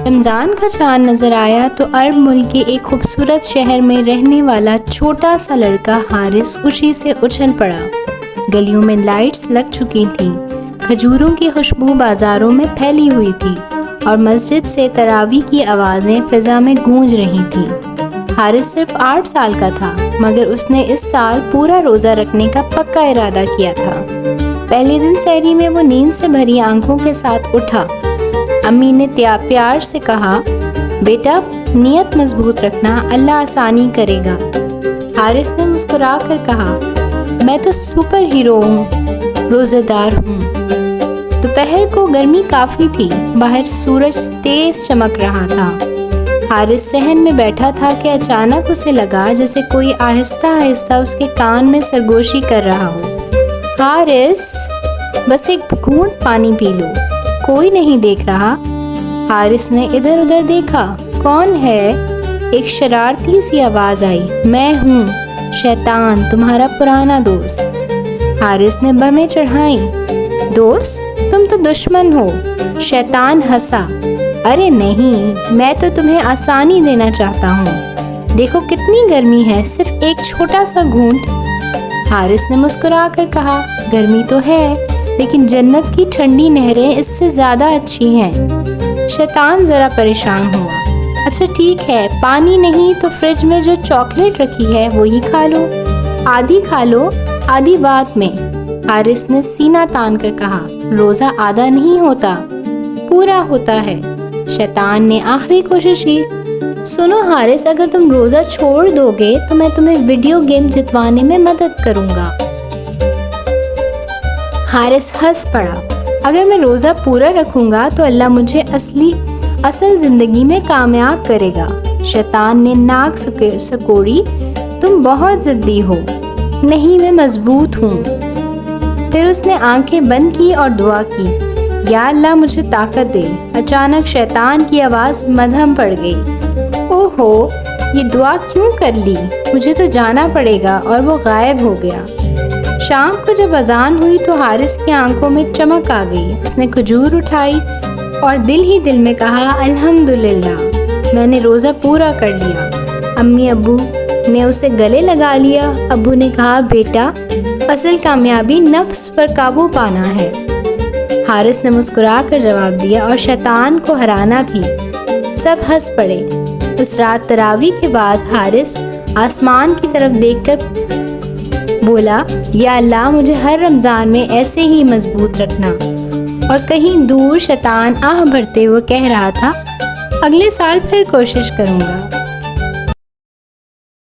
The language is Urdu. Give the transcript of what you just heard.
رمضان کا چاند نظر آیا تو عرب ملک کے ایک خوبصورت شہر میں رہنے والا چھوٹا سا لڑکا حارث خوشی سے اچھل پڑا۔ گلیوں میں لائٹس لگ چکی تھیں، کھجوروں کی خوشبو بازاروں میں پھیلی ہوئی تھی اور مسجد سے تراویح کی آوازیں فضا میں گونج رہی تھیں۔ حارث صرف 8 سال کا تھا، مگر اس نے اس سال پورا روزہ رکھنے کا پکا ارادہ کیا تھا۔ پہلے دن سحری میں وہ نیند سے بھری آنکھوں کے ساتھ اٹھا۔ امی نے پیار سے کہا، بیٹا نیت مضبوط رکھنا، اللہ آسانی کرے گا۔ حارث نے مسکرا کر کہا، میں تو سپر ہیرو ہوں، روزہ دار ہوں۔ دوپہر کو گرمی کافی تھی، باہر سورج تیز چمک رہا تھا۔ حارث صحن میں بیٹھا تھا کہ اچانک اسے لگا جیسے کوئی آہستہ آہستہ اس کے کان میں سرگوشی کر رہا ہو۔ حارث، بس ایک گھونٹ پانی پی لو، کوئی نہیں دیکھ رہا۔ حارث نے ادھر ادھر دیکھا، کون ہے؟ ایک شرارتی سی آواز آئی، میں ہوں، شیطان، تمہارا پرانا دوست۔ حارث نے بمیں چڑھائیں، دوست؟ تم تو دشمن ہو۔ شیطان ہنسا، ارے نہیں، میں تو تمہیں آسانی دینا چاہتا ہوں، دیکھو کتنی گرمی ہے، صرف ایک چھوٹا سا گھونٹ۔ حارث نے مسکرا کر کہا، گرمی تو ہے، لیکن جنت کی ٹھنڈی نہریں اس سے زیادہ اچھی ہیں۔ شیطان ذرا پریشان ہوا، اچھا ٹھیک ہے، پانی نہیں تو فریج میں جو چاکلیٹ رکھی ہے وہی کھا لو، آدھی بات میں۔ حارث نے سینہ تان کر کہا، روزہ آدھا نہیں ہوتا، پورا ہوتا ہے۔ شیطان نے آخری کوشش کی، سنو حارث، اگر تم روزہ چھوڑ دو گے تو میں تمہیں ویڈیو گیم جتوانے میں مدد کروں گا۔ حارث ہنس پڑا، اگر میں روزہ پورا رکھوں گا تو اللہ مجھے اصل زندگی میں کامیاب کرے گا۔ شیطان نے ناک سکوڑی، تم بہت ضدی ہو۔ نہیں، میں مضبوط ہوں۔ پھر اس نے آنکھیں بند کی اور دعا کی، یا اللہ مجھے طاقت دے۔ اچانک شیطان کی آواز مدھم پڑ گئی، اوہو، یہ دعا کیوں کر لی، مجھے تو جانا پڑے گا، اور وہ غائب ہو گیا۔ شام کو جب اذان ہوئی تو حارث کی آنکھوں میں چمک آ گئی۔ اس نے کھجور اٹھائی اور دل ہی دل میں کہا، الحمدللہ، میں نے روزہ پورا کر لیا۔ امی ابو نے اسے گلے لگا لیا۔ ابو نے کہا، بیٹا، اصل کامیابی نفس پر قابو پانا ہے۔ حارث نے مسکرا کر جواب دیا، اور شیطان کو ہرانا بھی۔ سب ہنس پڑے۔ اس رات تراویح کے بعد حارث آسمان کی طرف دیکھ کر بولا، یا اللہ مجھے ہر رمضان میں ایسے ہی مضبوط رکھنا۔ اور کہیں دور شیطان آہ بھرتے ہوئے کہہ رہا تھا، اگلے سال پھر کوشش کروں گا۔